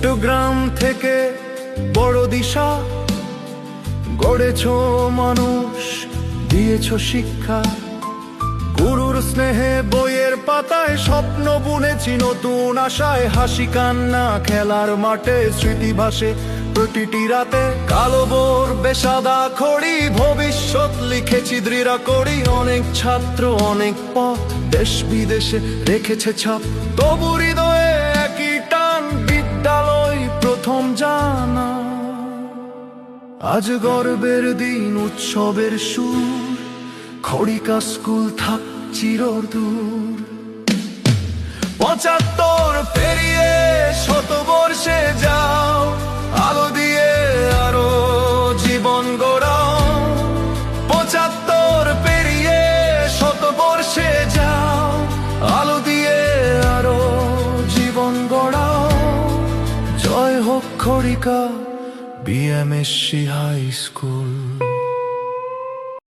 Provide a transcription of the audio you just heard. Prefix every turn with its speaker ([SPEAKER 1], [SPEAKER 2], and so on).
[SPEAKER 1] ছোট্ট গ্রাম থেকে বড় দিশা গড়েছ মানুষ, দিয়েছ শিক্ষা। গুরুর স্নেহে বইয়ের পাতায় স্বপ্ন বুনেছি নতুন আশায়। হাসি কান্না খেলার মাঠে স্মৃতি ভাসে প্রতিটি রাতে। কালো বোর বেসাদা খড়ি ভবিষ্যৎ লিখেছি দৃঢ় করি। অনেক ছাত্র অনেক পথ দেশ বিদেশে রেখেছে ছাপ, তবু হৃদয়ে একই টান, বিদ্যালয় প্রথম জানা। আজ গর্বের দিন, উৎসবের সুর, খড়িকা স্কুল থাক চিরদূর। ৭৫ পেরিয়ে শতবর্ষে যাও, আলো দিয়ে আরো জীবন গড়াও। ৭৫ পেরিয়ে শতবর্ষে যাও, আলো দিয়ে আরো জীবন গড়াও। জয় হোক খড়িকা বিএমএসসি হাই স্কুল।